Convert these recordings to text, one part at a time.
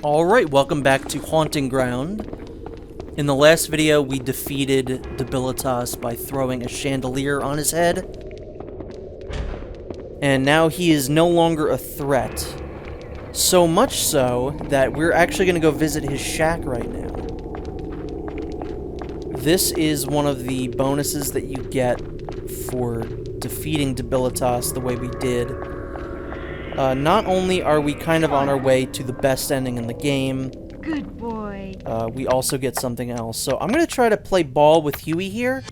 Alright, welcome back to Haunting Ground. In the last video, we defeated Debilitas by throwing a chandelier on his head. And now he is no longer a threat. So much so that we're actually going to go visit his shack right now. This is one of the bonuses that you get for defeating Debilitas the way we did. Not only are we kind of on our way to the best ending in the game, good boy. We also get something else. So I'm going to try to play ball with Huey here.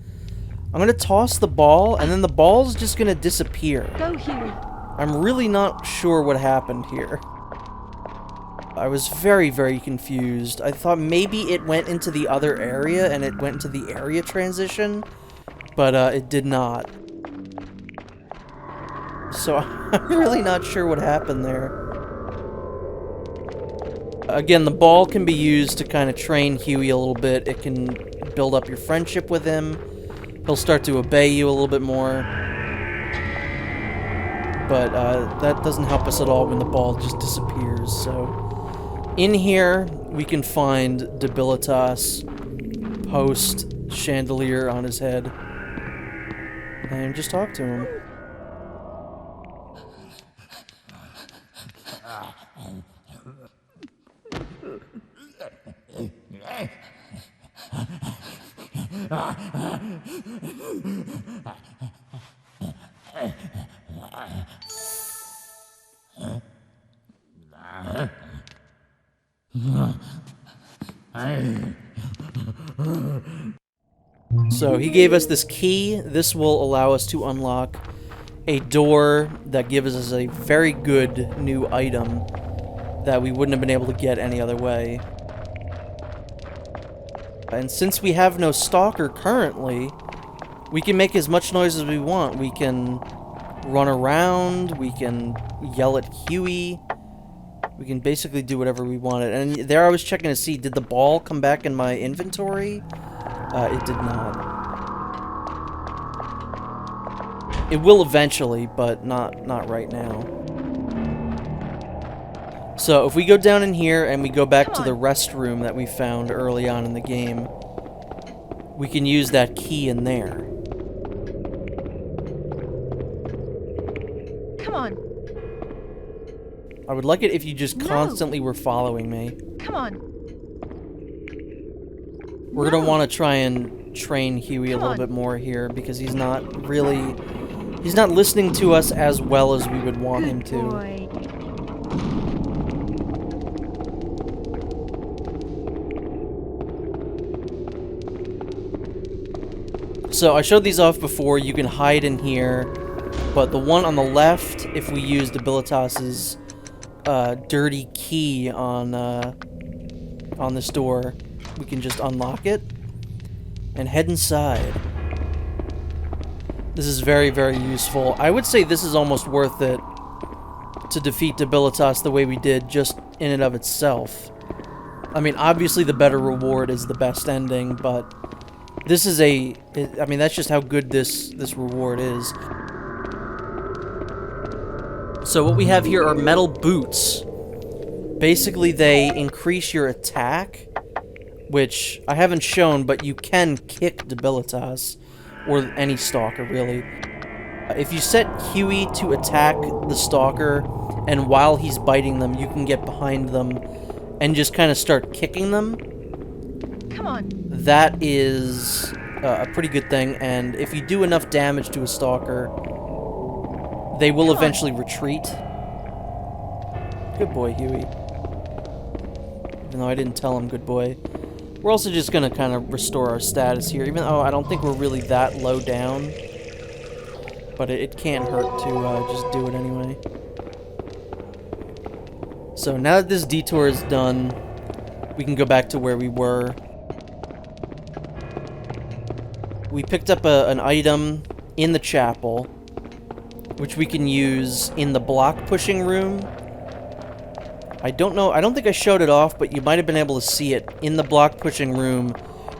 I'm going to toss the ball, and then the ball's just going to disappear. Go, Huey. I'm really not sure what happened here. I was very, very confused. I thought maybe it went into the other area, and it went into the area transition, but it did not. So I'm really not sure what happened there. Again, the ball can be used to kind of train Huey a little bit. It can build up your friendship with him. He'll start to obey you a little bit more. But that doesn't help us at all when the ball just disappears. So in here, we can find Debilitas post chandelier on his head. And just talk to him. So he gave us this key. This will allow us to unlock a door that gives us a very good new item that we wouldn't have been able to get any other way. And since we have no stalker currently, we can make as much noise as we want. We can run around, we can yell at Huey, we can basically do whatever we wanted. And there I was checking to see, did the ball come back in my inventory? It did not. It will eventually, but not right now. So if we go down in here and we go back to the restroom that we found early on in the game, we can use that key in there. Come on. I would like it if you just constantly were following me. Come on. We're gonna want to try and train Huey a little bit more here because he's not listening to us as well as we would want him to. Boy. So I showed these off before. You can hide in here, but the one on the left, if we use Debilitas's dirty key on this door, we can just unlock it and head inside. This is very, very useful. I would say this is almost worth it to defeat Debilitas the way we did, just in and of itself. I mean, obviously the better reward is the best ending, but this is I mean, that's just how good this reward is. So what we have here are metal boots. Basically, they increase your attack, which I haven't shown, but you can kick Debilitas, or any stalker, really. If you set Huey to attack the stalker, and while he's biting them, you can get behind them and just kind of start kicking them. Come on. That is a pretty good thing, and if you do enough damage to a stalker, they will eventually retreat. Good boy, Huey. Even though I didn't tell him good boy. We're also just going to kind of restore our status here, even though I don't think we're really that low down. But it can't hurt to just do it anyway. So now that this detour is done, we can go back to where we were. We picked up an item in the chapel, which we can use in the block pushing room. I don't know, I don't think I showed it off, but you might have been able to see it. In the block pushing room,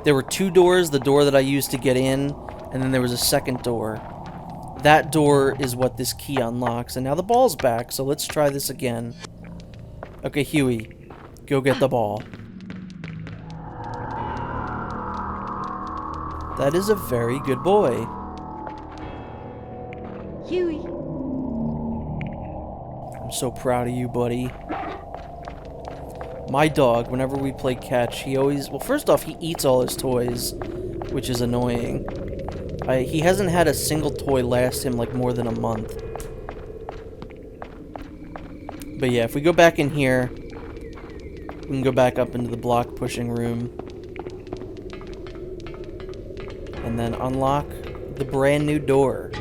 there were two doors, the door that I used to get in, and then there was a second door. That door is what this key unlocks, and now the ball's back, so let's try this again. Okay, Huey. Go get the ball. That is a very good boy. Huey. I'm so proud of you, buddy. My dog, whenever we play catch, he always... Well, first off, he eats all his toys, which is annoying. He hasn't had a single toy last him, like, more than a month. But yeah, if we go back in here, we can go back up into the block pushing room. And then unlock the brand new door.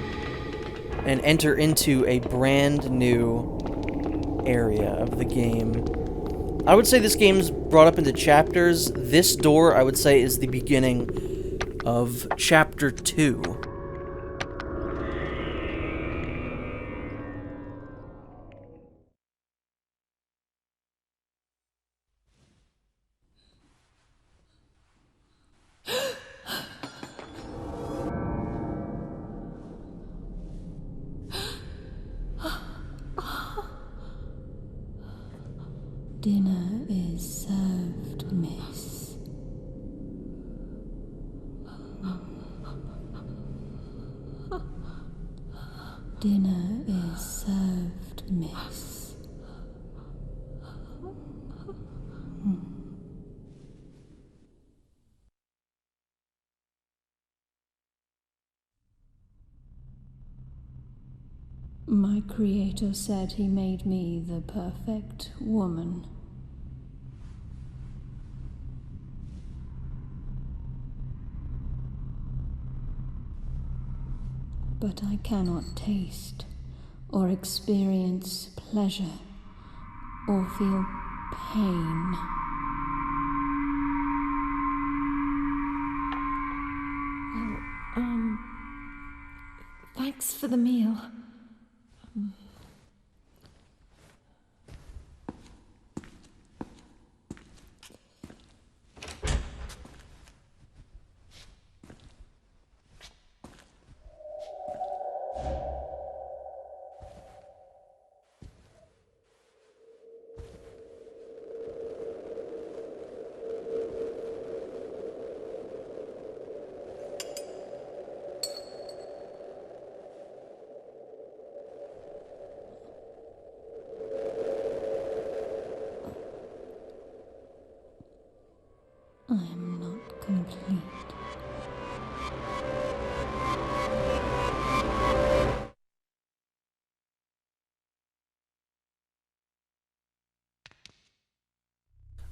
And enter into a brand new area of the game. I would say this game's brought up into chapters. This door, I would say, is the beginning of Chapter 2. Dinner is served, miss. Dinner is served, miss. My creator said he made me the perfect woman. But I cannot taste or experience pleasure or feel pain. Well, thanks for the meal. I am not complete.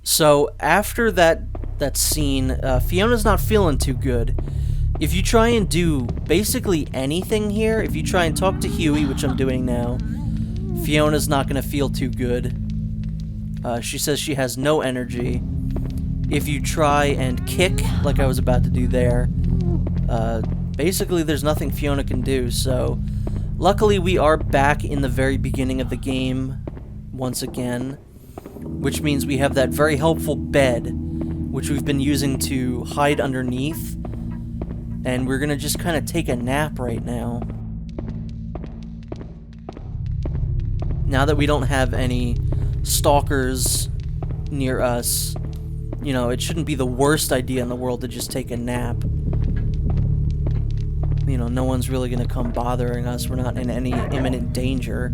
So, after that scene, Fiona's not feeling too good. If you try and do basically anything here, if you try and talk to Huey, which I'm doing now, Fiona's not going to feel too good. She says she has no energy. If you try and kick, like I was about to do there, basically there's nothing Fiona can do, so... Luckily, we are back in the very beginning of the game, once again, which means we have that very helpful bed, which we've been using to hide underneath, and we're gonna just kind of take a nap right now. Now that we don't have any stalkers near us, you know, it shouldn't be the worst idea in the world to just take a nap. You know, no one's really gonna come bothering us. We're not in any imminent danger.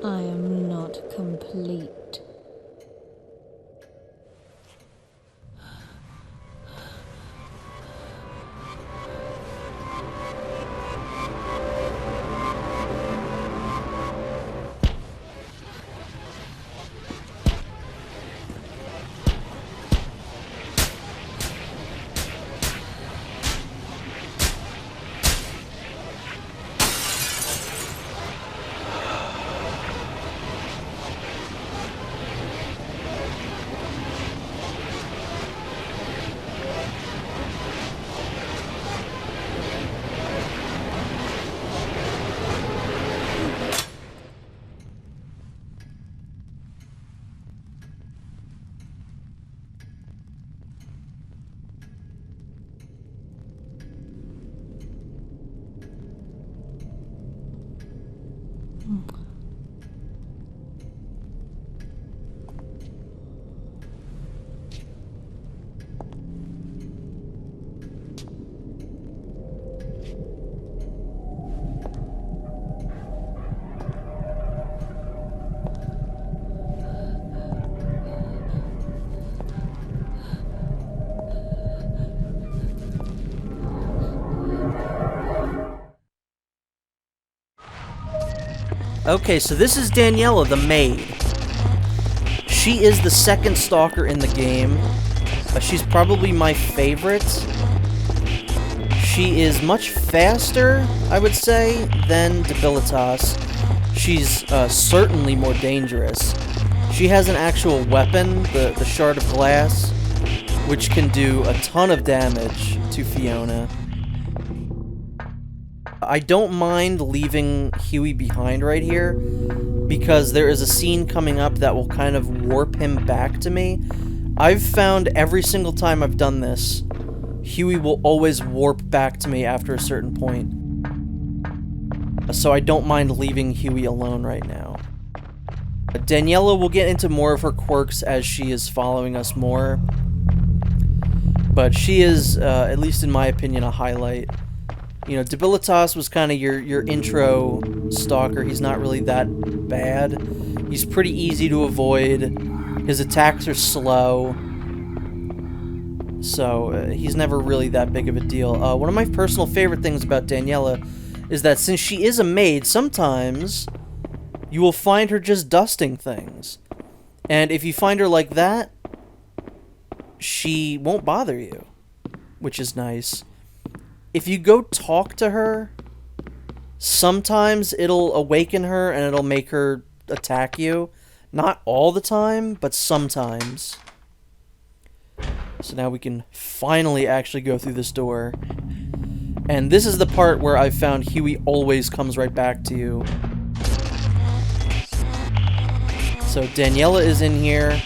I am not complete. Okay, so this is Daniella, the maid. She is the second stalker in the game. She's probably my favorite. She is much faster, I would say, than Debilitas. She's certainly more dangerous. She has an actual weapon, the Shard of Glass, which can do a ton of damage to Fiona. I don't mind leaving Huey behind right here, because there is a scene coming up that will kind of warp him back to me. I've found every single time I've done this, Huey will always warp back to me after a certain point. So I don't mind leaving Huey alone right now. Daniella will get into more of her quirks as she is following us more, but she is, at least in my opinion, a highlight. You know, Debilitas was kind of your intro stalker. He's not really that bad. He's pretty easy to avoid. His attacks are slow. So, he's never really that big of a deal. One of my personal favorite things about Daniella is that since she is a maid, sometimes you will find her just dusting things. And if you find her like that, she won't bother you, which is nice. If you go talk to her, sometimes it'll awaken her and it'll make her attack you. Not all the time, but sometimes. So now we can finally actually go through this door. And this is the part where I've found Huey always comes right back to you. So Daniella is in here,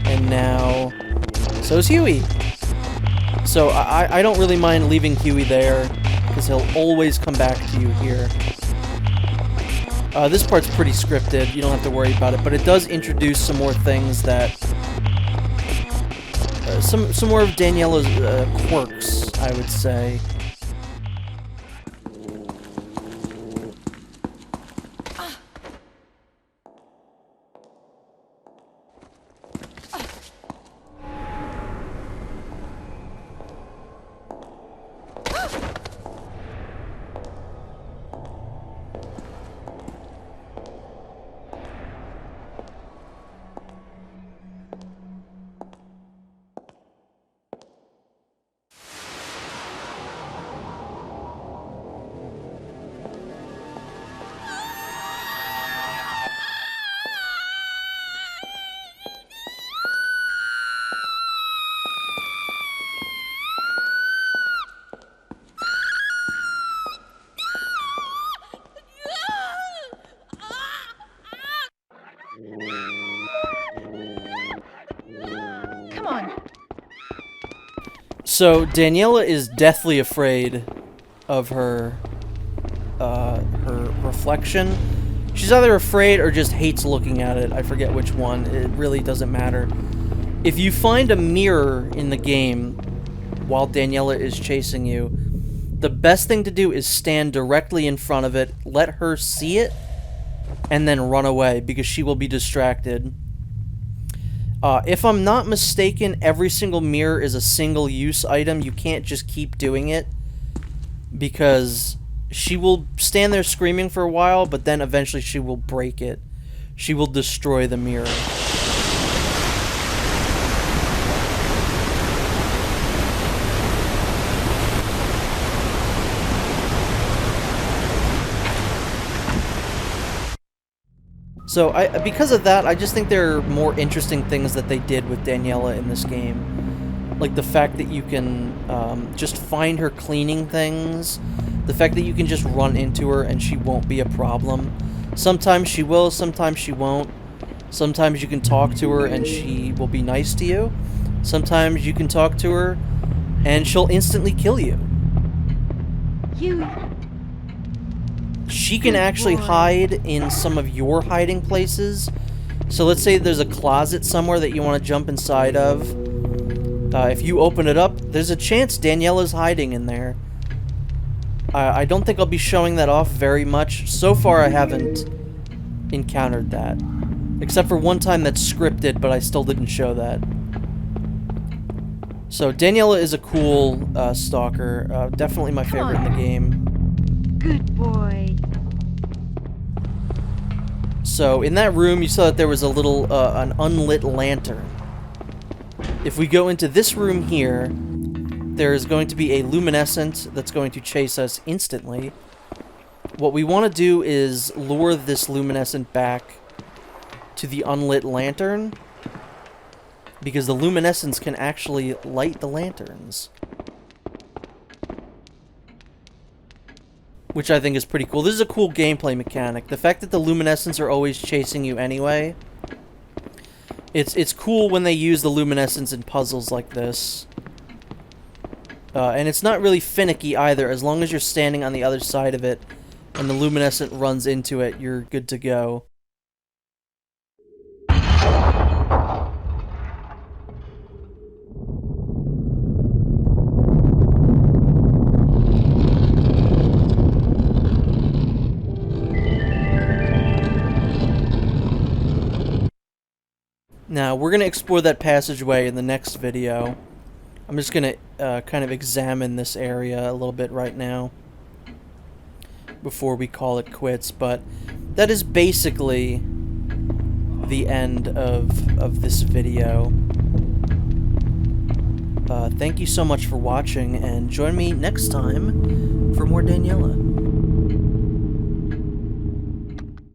and now so is Huey. So I don't really mind leaving Huey there, because he'll always come back to you here. This part's pretty scripted, you don't have to worry about it, but it does introduce some more things that... some more of Daniella's quirks, I would say. Come on. So Daniella is deathly afraid of her reflection. She's either afraid or just hates looking at it. I forget which one. It really doesn't matter. If you find a mirror in the game while Daniella is chasing you, the best thing to do is stand directly in front of it, let her see it, and then run away because she will be distracted. If I'm not mistaken, every single mirror is a single-use item. You can't just keep doing it because she will stand there screaming for a while, but then eventually she will break it. She will destroy the mirror. So, because of that, I just think there are more interesting things that they did with Daniella in this game. Like the fact that you can just find her cleaning things. The fact that you can just run into her and she won't be a problem. Sometimes she will, sometimes she won't. Sometimes you can talk to her and she will be nice to you. Sometimes you can talk to her and she'll instantly kill you. She can actually hide in some of your hiding places. So let's say there's a closet somewhere that you want to jump inside of. If you open it up, there's a chance Daniella's hiding in there. I don't think I'll be showing that off very much. So far, I haven't encountered that. Except for one time that's scripted, but I still didn't show that. So, Daniella is a cool stalker. Definitely my favorite in the game. Good boy. So, in that room, you saw that there was a little, an unlit lantern. If we go into this room here, there is going to be a luminescent that's going to chase us instantly. What we want to do is lure this luminescent back to the unlit lantern, because the luminescence can actually light the lanterns. Which I think is pretty cool. This is a cool gameplay mechanic. The fact that the luminescents are always chasing you anyway. It's cool when they use the luminescence in puzzles like this. And it's not really finicky either. As long as you're standing on the other side of it and the luminescent runs into it, you're good to go. Now, we're going to explore that passageway in the next video. I'm just going to kind of examine this area a little bit right now before we call it quits, but that is basically the end of this video. Thank you so much for watching, and join me next time for more Daniella.